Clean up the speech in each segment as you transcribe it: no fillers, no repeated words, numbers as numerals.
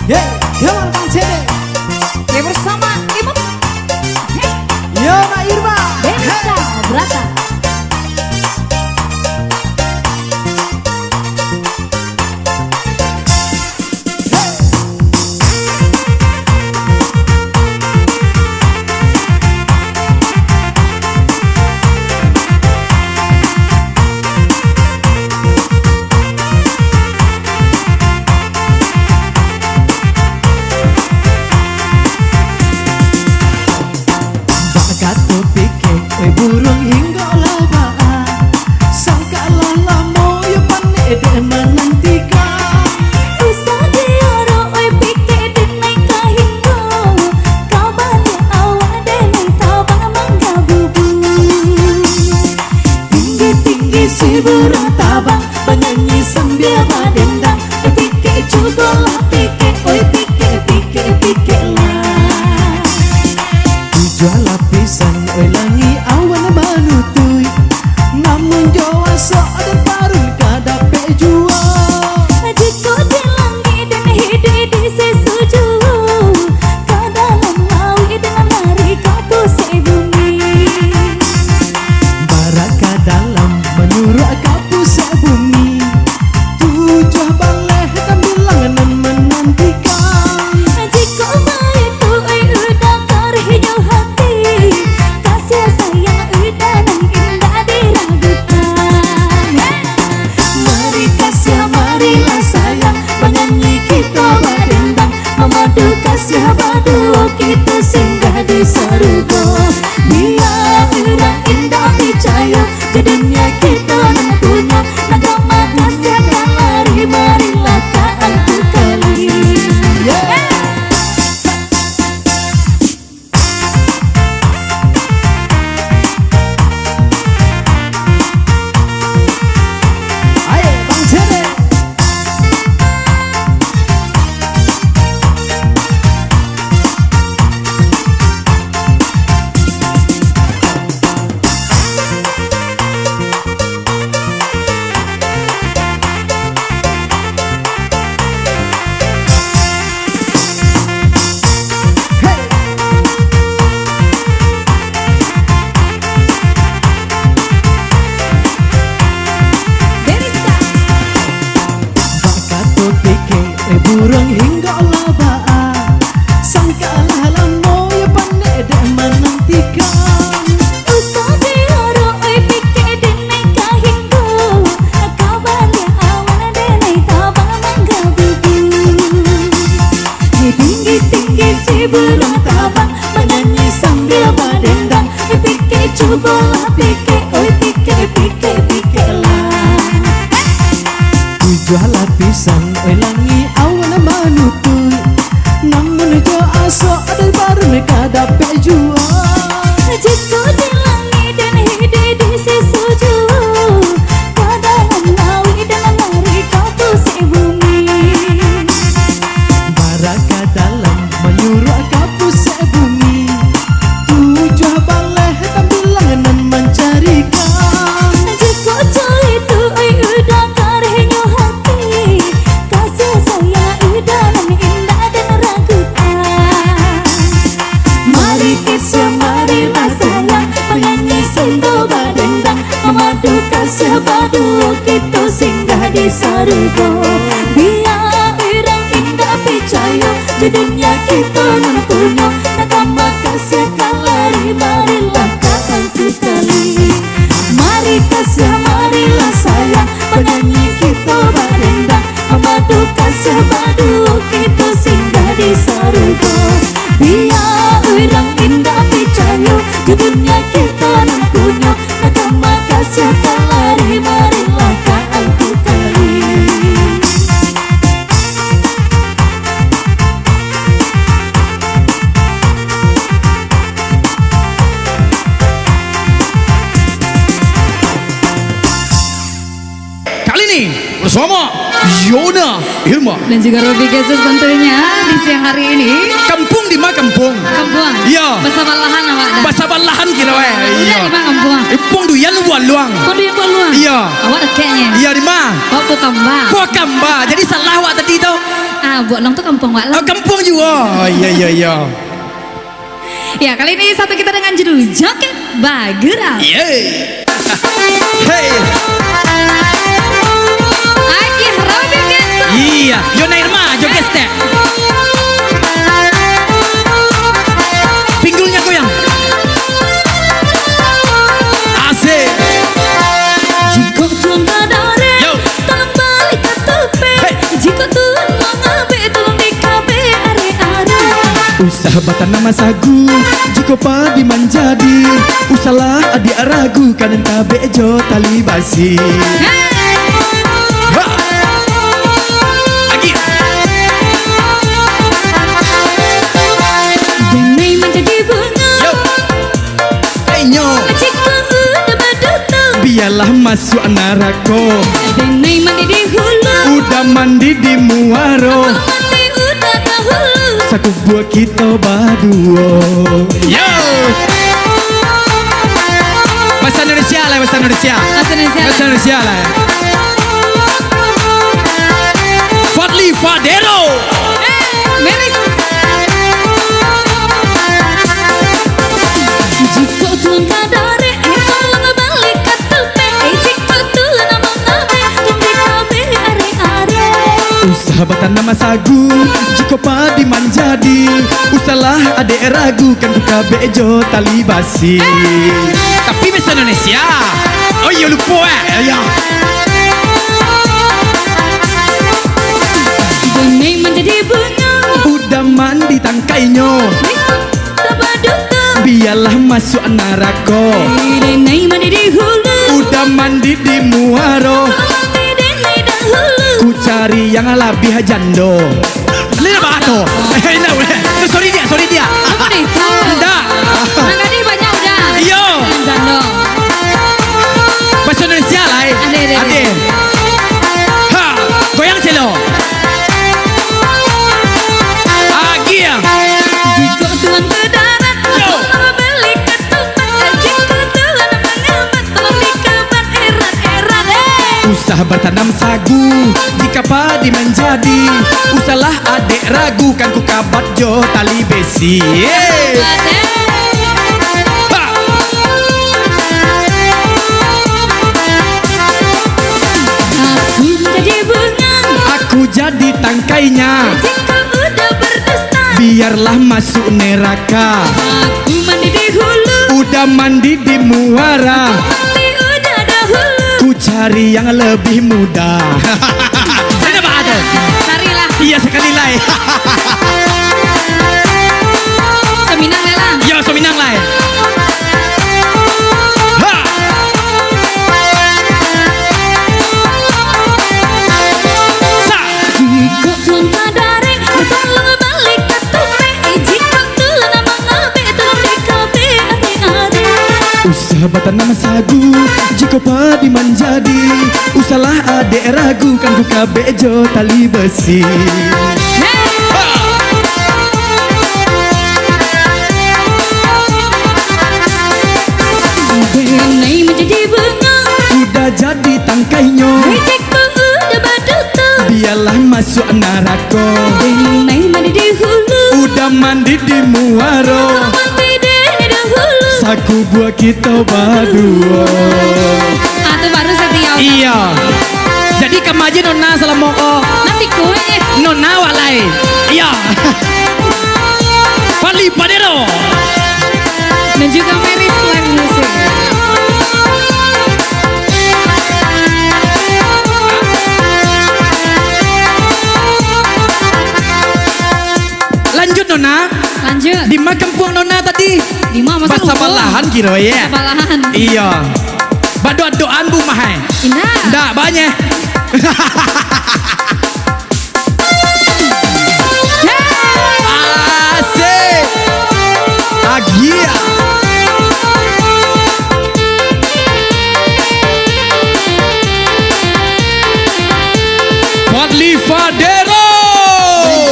Hey, gimana Bang Cede? Ya bersama Ibu Yo Mbak Irma. Denisa Brata. Burung hingga labaan sangkalah lamo ya panik dek menantikan Usah dioro oi pikir denai kahinggo kabarnya awak denai tabang mangga bubu tinggi-tinggi si burung tabang penyanyi sambil berdendang pikir juga lah pikir oi pikir lah tujuh lapisan oi langi awan manutui namun jawa soal baru kadape jua Jika di langit dan hidup di sesuju Kau dalam laut dengan lari kau bumi baraka dalam menurut kapus bumi tujuh balai dan bilangan menantikan Jika itu udah terhijau hati Kasih sayang udah dan indah diragukan mari kasih marilah sayang penyanyi kita berdendang memadu kasih berdua kita singgah di surga biar orang indah percaya ke dunia kita nan punya agama kasih akan lari marilah tak aku kali Ayo Bang Cede. Denisa Bakato pikir burung hingga labaan sangkalah lamo ya panik dek menantikan Usah dioro oi pikir denai kahinggo kabarnya awak denai tabang mangga bubu tinggi-tinggi si burung tabang menyanyi sambil berdendang pikir coba lah pikir oi pikir lah tujuh lapisan oi langi awan manutui namun jo aso ada baru kadape jua Jika di langit dan hidup di sesuju Kau dalam laut dengan lari kau bumi baraka dalam menyuruh kapus bumi tujuh balai dan bilangan mencarikan Jika itu udah terhijau hati Kasih sayang udah dan indah dan ragukan mari kisah marilah sayang penyanyi sendu berdendang memadu kasih berdua kita singgah di surga biar orang indah percaya di dunia kita nan punya agama kasih kalari marilah kawan kita li mari kasih marilah sayang penyanyi kita berdendang memadu kasih berdua kita singgah di surga biar orang indah percaya di dunia kita nan punya agama kasih kalari marilah kawan kita li Kali ini bersama Yona Irma. Dan juga Robi Gesus tentunya di siang hari ini Kampung di mana kampung? Kampuang Iya. Bersama lahan awak dah Bahasa balahan kira Udah di mana Kampuang? Ipung duyan buat luang. Kau dia buat luang? Iya. Iya. Awak dekatnya. Iya di mana? Awak Pokamba. Pokamba. Jadi salah awak tadi tu. Buat Long tuh kampung Wak Oh, Long. kampung juga. Oh, iya. Ya, kali ini satu kita dengan judul Joget Bagera. Yeay. Hey. Aki Robin Biasa. Iya. Yona Irma joget step. Pinggulnya goyang. Asik. Jika Tuhan kadare, Yo. tolong balik ke tepe. Hey. Jika Tuhan mengabe, tolong dikabe are-are. Usaha batan nama sagu jika padi menjadi usalah adik ragu kan entah bejo tali basi. Ha! Lagi. Denai menjadi bunga, Yo. Nyo. jika udah berdatang. Biarlah masuk neraka. Denai mandi di hulu, Udah mandi di muaro. mandi udah dahulu. Saku buat kita berdua. Yo. Bahasa Indonesia lah, bahasa Indonesia. Bahasa Indonesia lah. Fadli Fadero. Meris. Jika Tuhan kadare, tolong balik ke tepe. Jika Tuhan mengabe, tolong dikabe are-are. Usaha batan nama sagu jika padi menjadi usalah adik ragu kan buka bejo tali basi. Tapi bahasa Indonesia. Oh iya lupa ya. Denai menjadi bunga, Udah mandi tangkainya. udah berdatang. Biarlah masuk neraka. Denai mandi di hulu, Udah mandi di muaro. mandi denai dahulu. Ku cari yang lebih jando. Lihat apa tu? Sorry dia. Apa deh itu? Enggak. Nah, tadi banyak udah. Iyo. Jando. Bahasa Indonesia lah. Ade. Ha, goyang celo. Agi ya. Jika Tuhan ke darat, tolong balik ke tempat. Jika Tuhan mengabat, tolong dikabat erat-erat. Usaha bertanam sagu jika padi menjadi usalah adik ragu kan ku kabat jo tali besi. Ha. Aku menjadi bunga, Aku jadi tangkainya. jika udah berdusta. Biarlah masuk neraka. Aku mandi di hulu, Udah mandi di muara. mandi udah dahulu. Ku cari yang lebih muda. Ada apa ada? Carilah Iya sekali lah. Seminang lelang. Yo Suminang lah. Ha. Sa. Jika Tuhan kadare, tolong balik ke tepe. Jika Tuhan mengabe, tolong dikabe are-are. Usaha batan nama sagu jika padi menjadi usalah adik ragu kan ku bejo tali besi. Ha. Denai menjadi bunga, Udah jadi tangkainya. jika udah berdatang. Biarlah masuk neraka. Denai mandi di hulu, Udah mandi di muaro. mandi denai dahulu. Saku buat kita berdua. Itu baru setia. Iya. Jadi kemaji nona selama Nasi kue. nona walai. Iya. Fadli Fadero. Dan juga Meris live musik. Lanjut nona. Lanjut. Di mana kampung nona tadi? Di mana masa Bahasa Balahan kira ya. Balahan. Iya. Badoan bu mahai. Indah. Ndak banyak. Asik. Agia. Fadli Fadero.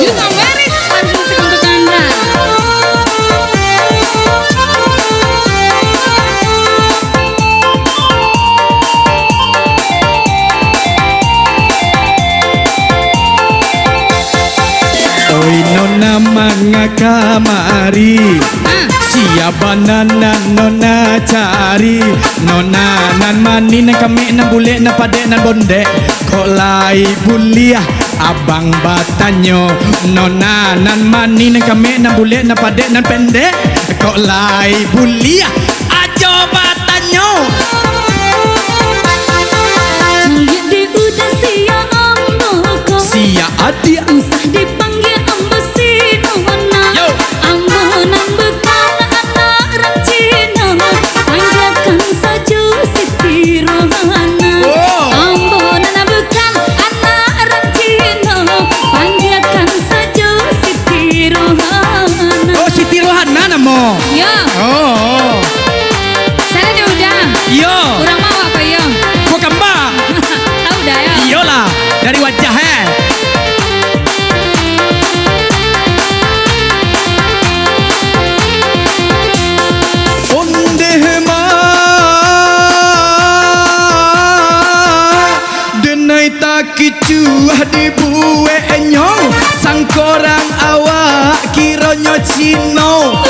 Juga Meris live musik untuk Anda. mangakamari siapa nanan nona cari nona nan mani nan kami nan bule nan padek nan bonde kok lai buliah abang batanyo nona nan mani nan kami nan bule nan padek nan pendek kok lai buliah ajo batanyo Jadi udah siang amboko sia adia usah dipanggil ambo sinona Yo. ambonan bukan anak orang Cina panggilkan saja Siti Rohana Oh. ambonan bukan anak orang Cina panggilkan saja Siti Rohana oh Siti Rohana namo yo oh saya dia udah yo kurang mau apa yo kok kembang tahu dah ya iyalah dari wajah Ondeh denai tak kicuah dibuwe nyong sang korang awak kironyo Cino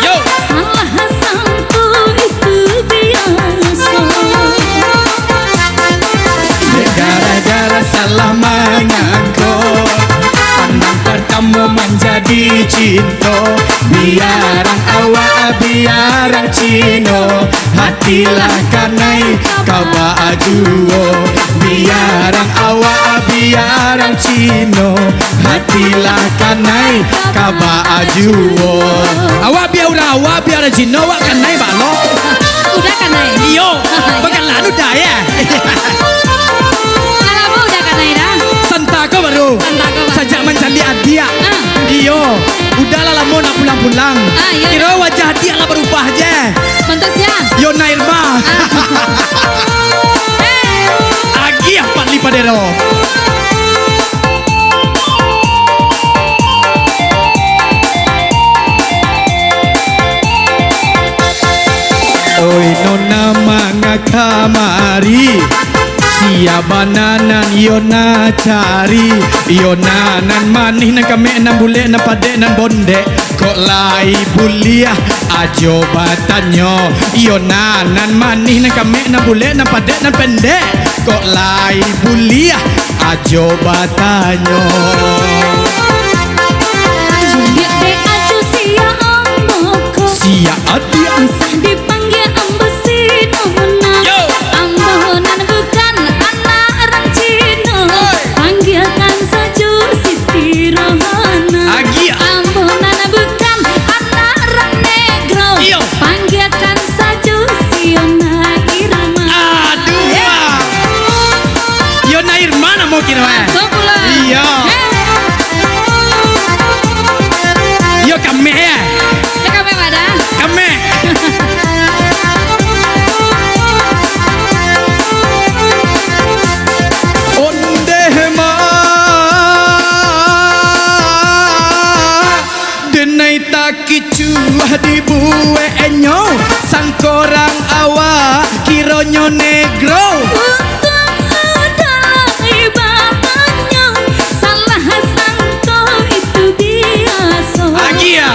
Yo. Salah sangku itu biasa gara-gara salah mengaku pandang pertama menjadi cinta biarang awak biarang Cino hatilah kanai kaba aduo biarang awak biarang Cino hatilah kanai kaba aduo awak biarang Cino awak kanai balo udah kan Nay? iyo bagan lanu daya Alamu udah kan Nay dah? Santako baru Santako baru. Sajak mencari adia iyo udahlah lama nak pulang-pulang iya. kira wajah dia lah berubah aja Bentuk siang Yona Irma Agi apa lipadero Oi nona mangakamari siapa nanan Yona cari Yona nan manih nan kame nan bule nan padek nan bonde kok lai buliah ajo batanyo Yona nan manih nan kame nan bule nan padek nan pendek kok lai buliah ajo batanyo Juliet de acu siang amboko sia adia usah dipanggil ambo sinona Yo. ambonan bukan anak orang Cina panggilkan saja Siti Rohana Agi. ambonan bukan anak orang negro Yo. panggilkan saja Siona Irma aduh Yona Irma mau kira Kau pula Iya. yo kame ya kami pada kame ondeh ma denai tak kicuah dibuwe enyo sang korang awak kironyo negro untung adalah ibaratnya salah sangka itu biasa lagi ya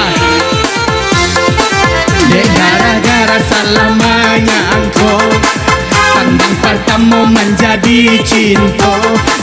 dek gara-gara salah menyangko pandang pertama menjadi cinta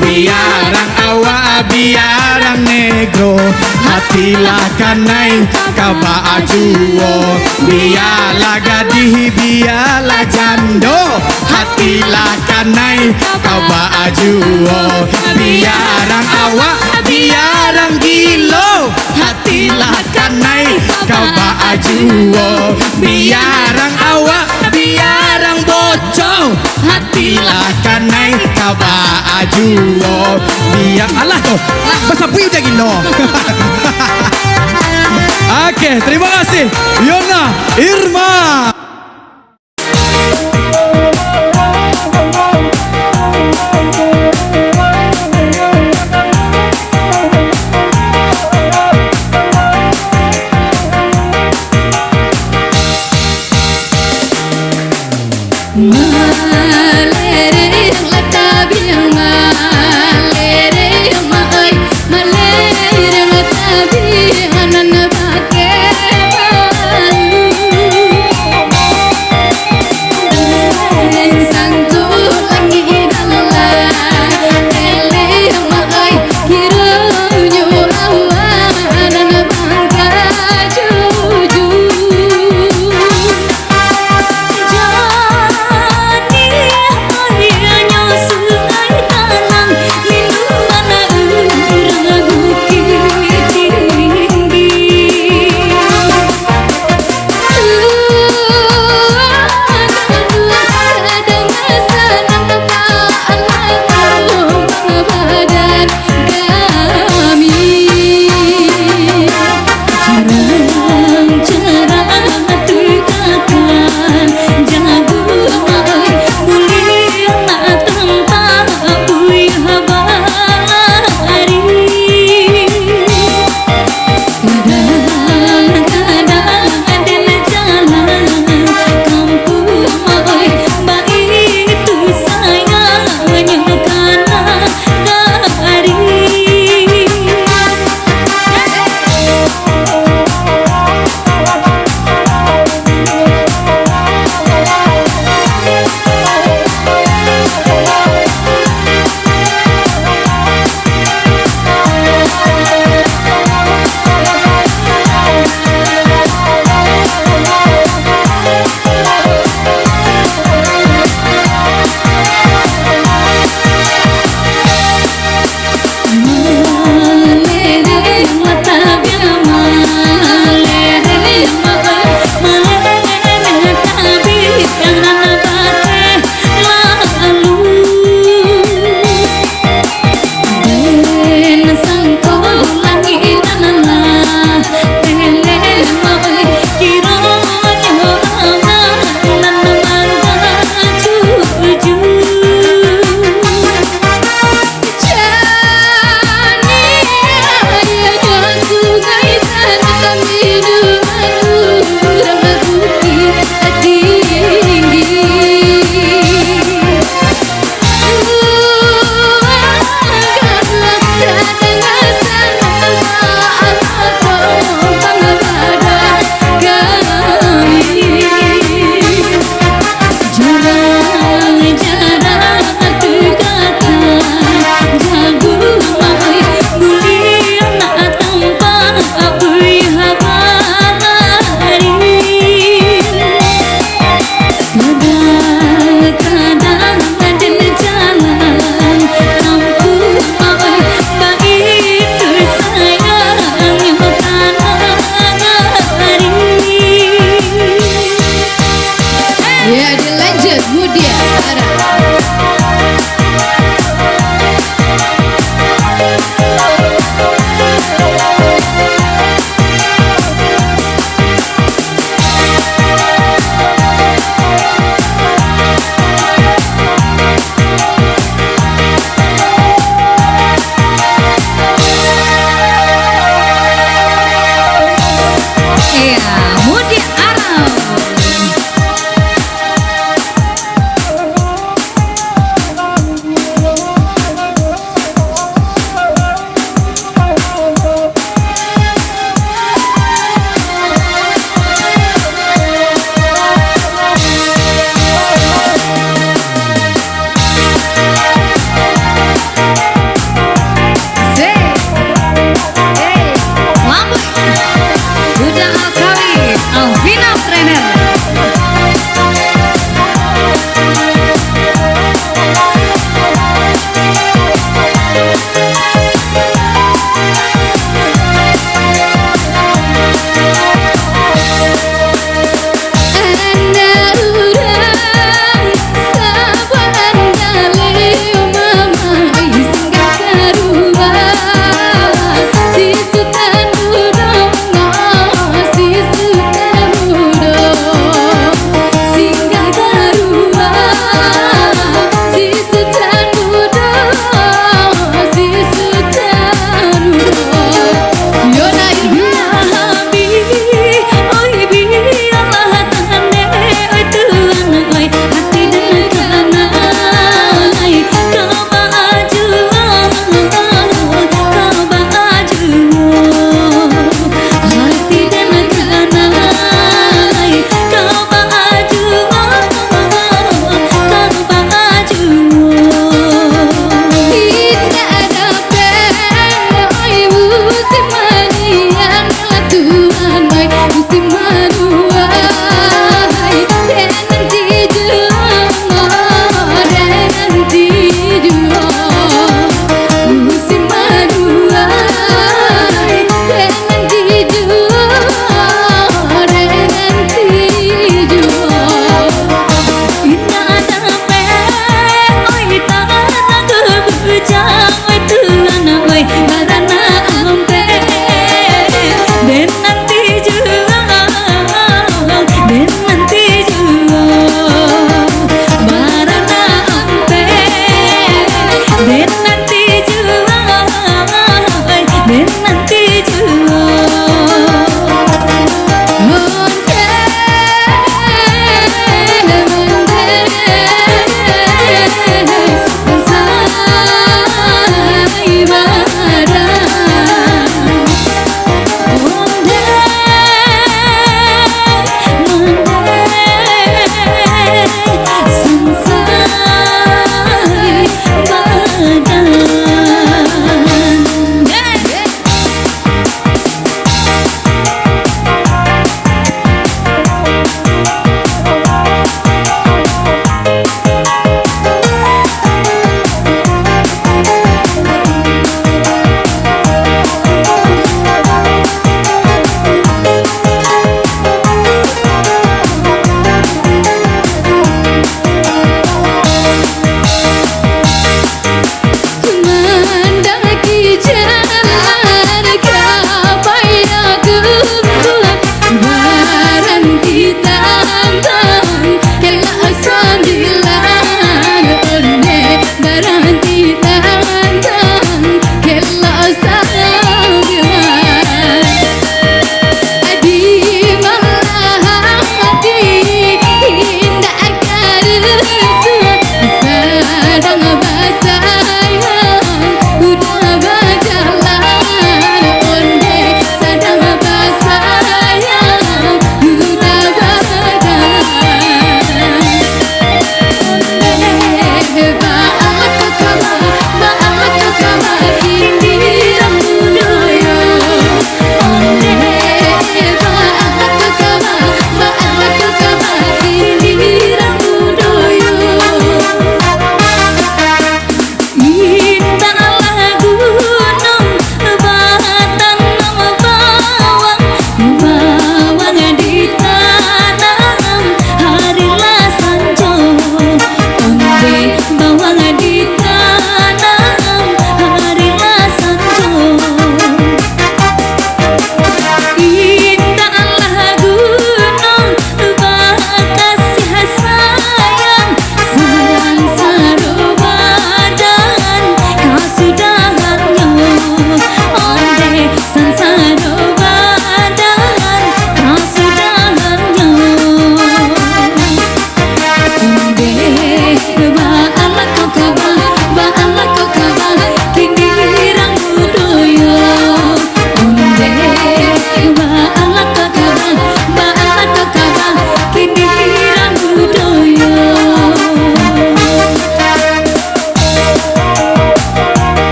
biarang awak biarang negro hatilah kanai kaba ajuo biarlah gadih biarlah jando hatilah kanai kaba ajuo biarang awak biarang gilo hatilah kanai kaba ajuo biarang awak biarang bocong hatilah kanai kaba ajuo biar alah tuh besapi udah gino Oke, terima kasih Yona Irma. Malere yang letabi yang malere yang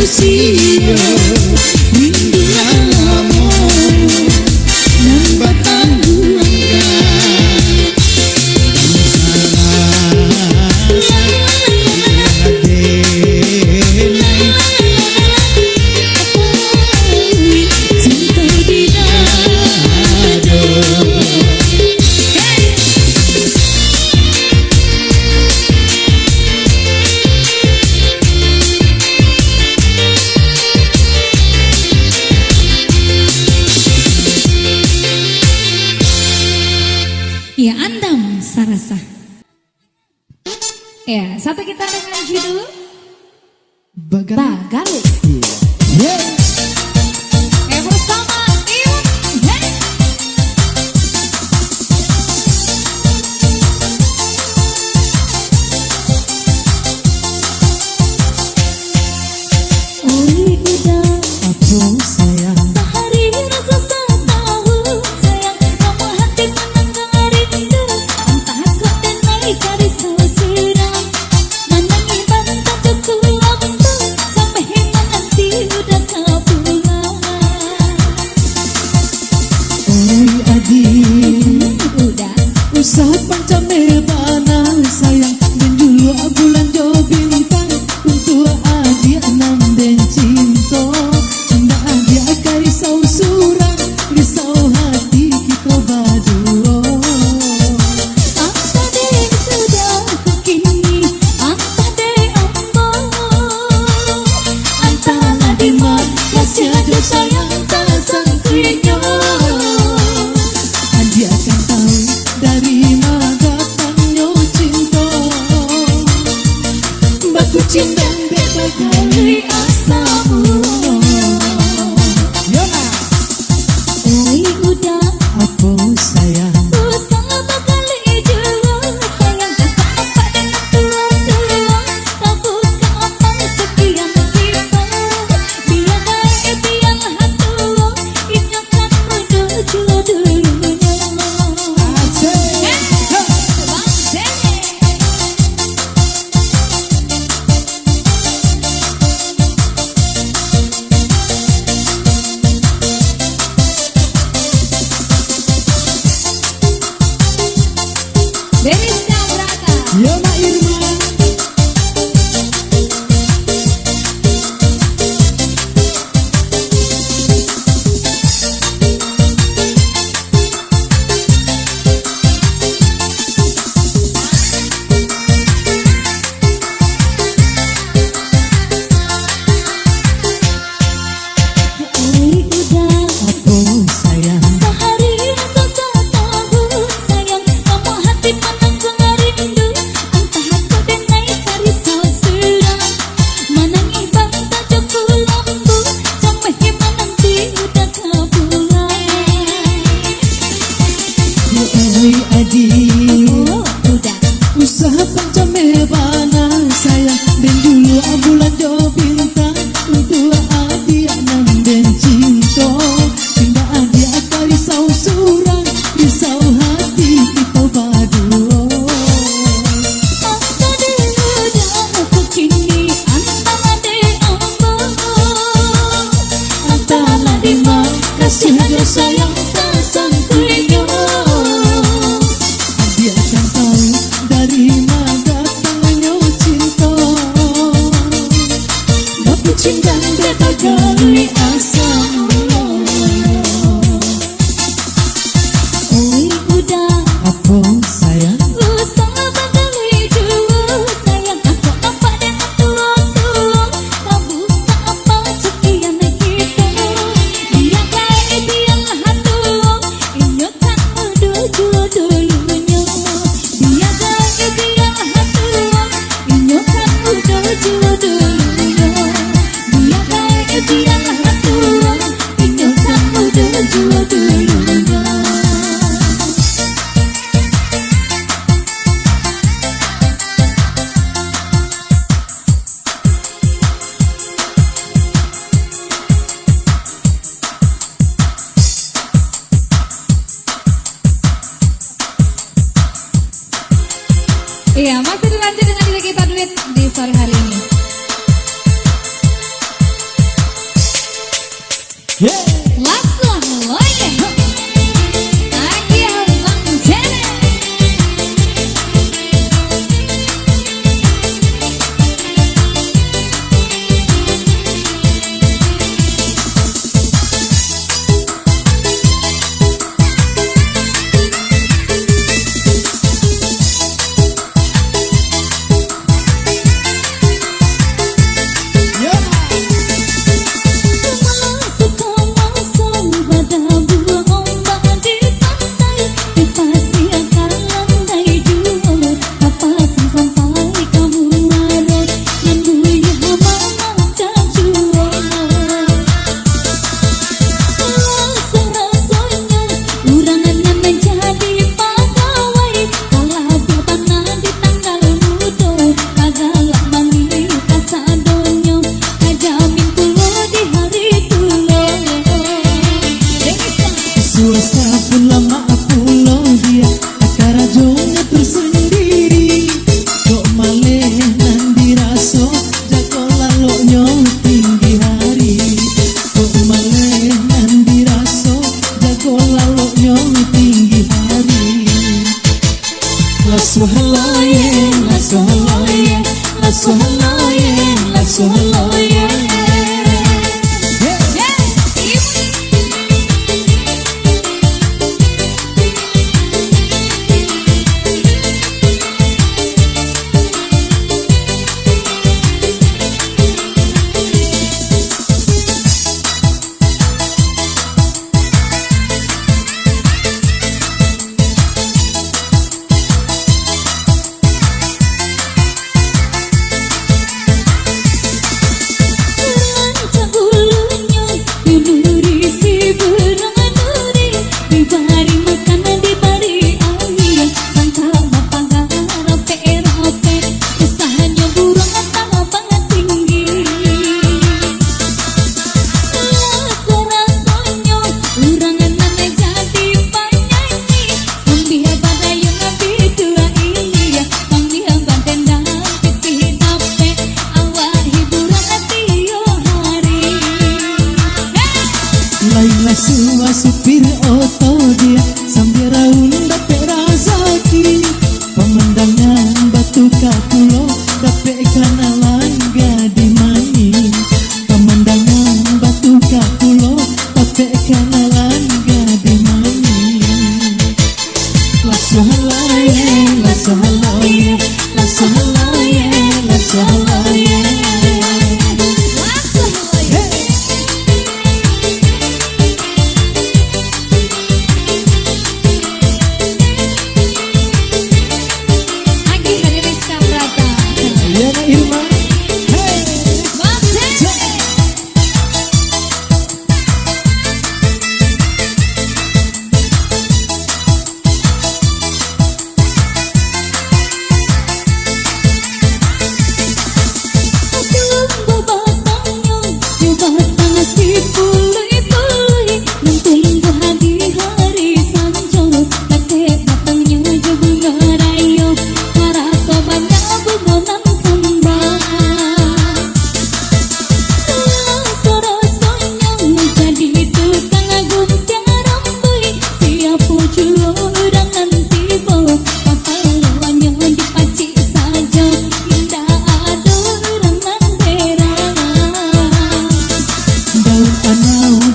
manusia rindu alamu nan batang Ya, Andam Sarasa. Ya, satu kita dengan judul Bagalu. Bersama Iwan. Oi udah apa sayang, Sehari rasa setahu sayang, kamu hati menanggang rindu, entah aku dan naik cari sesuram, menangi bantah cukup lampu, sampai menanti udah kau pulang. oi adik, Udah usah pancame bana sayang, dan dulu bulan jo bintang, untuk adik nam dan cinta, ndak ada risau surang, risau hati kita berdua. apa deh sudah kekini, apa deh antara di mana siapa sayang tak sangkutnya. Dia akan tahu dari mana datangnya cinta, batu cinta bebas dari asamu. Oi udah Apa sayang, bersama kali jua sayang, apa dengan tua-tua, tak buka apa sekian kita, biar baik biar hatua, ingatkan udah dulunya. Denis Nabrata. ya Mak Irma. Oi udah Apa sayang, sehari rasa setahu sayang, kamu hati menanggung rindu, entah aku dan naik cari sesuram, menangi bantah cukup lampu, sampai menanti udah kau pulang. oi adik, Oh udah usaha pancame bana sayang, dan dulu bulan jo bintang, untuk adik nam dan cinta, tidak ada risau surang, risau hati kita berdua. apa deh udah kekini, antara deh antara di mana kasih ada sayang tak sangkutnya. Dia akan tahu dari mana datangnya cinta, batu cinta bebas dari asamu. Oi udah Apa sayang, bersama kali jua sayang, aku apa dengan tua-tua, tak buka apa sekian kita, biar baik biar hatua, ingatkan udah dulunya, biar baik biar hatua, ingatkan udah dulunya, biar baik biar hatua, ingatkan udah dulunya. Iya, masih dilanjut dengan kita duet di sore hari ini. Lasso Loye Aki Abang Jene Suasa pulang pulau dia akar jongnya tersendiri kok maleh nan diraso jago lalu nyong tinggi hari kok maleh nan diraso jago lalu nyong tinggi hari lasu haloye lasu haloye lasu haloye lasu haloye Laila supir oto dia sambil raun dapet razaki pemandangan batu kapulo dapet kenalan gadi mani pemandangan batu kapulo dapet kenalan gadi mani lasu haloye lasu haloye lasu haloye lasu haloye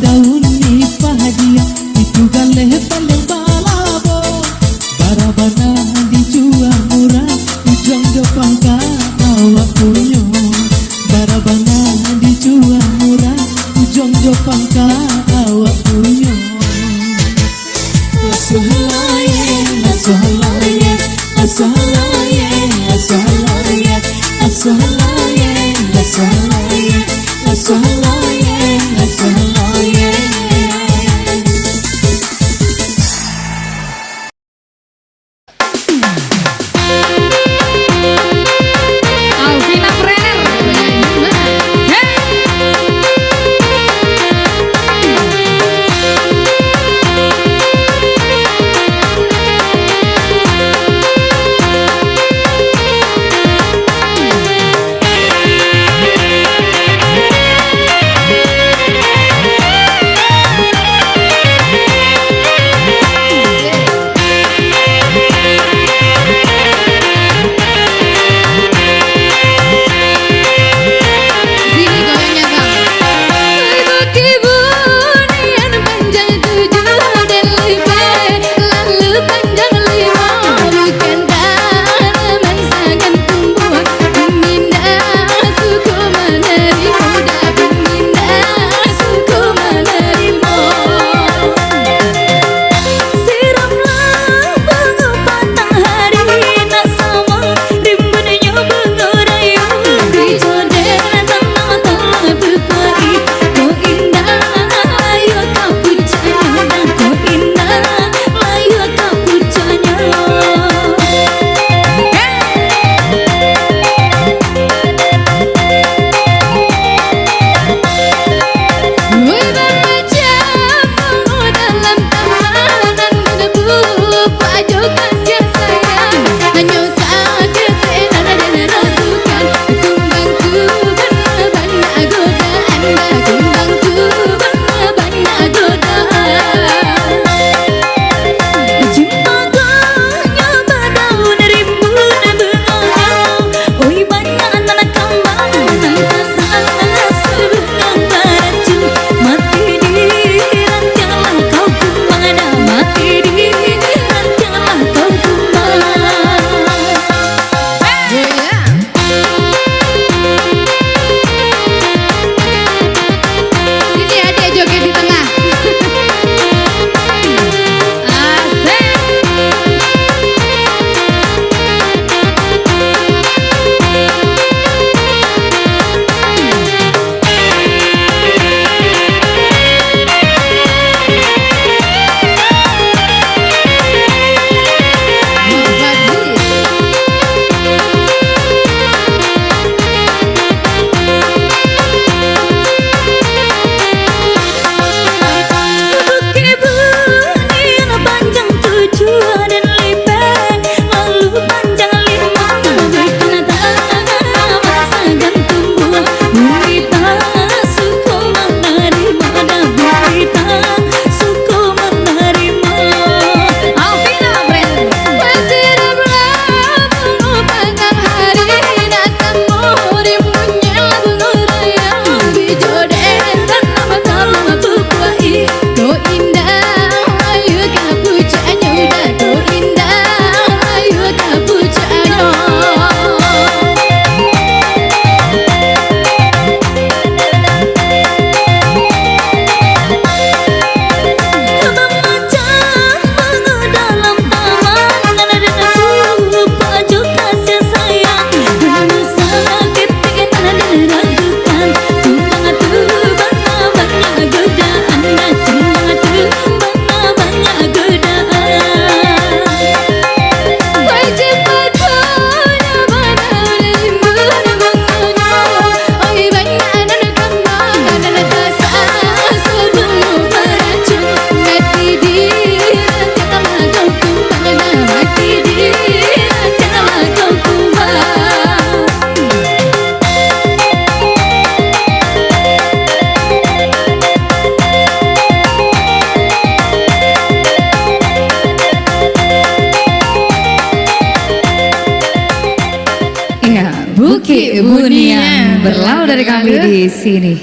daun nipah dia itu galeh paling balabo barabana dijual murah ujung depan awak punya barabana dijual murah ujung depan awak punya lasu haloye lasu haloye lasu haloye lasu haloye lasu haloye lasu haloye lasu haloye lasu haloye Alvina Brenner Bunian berlalu dari kami di sini.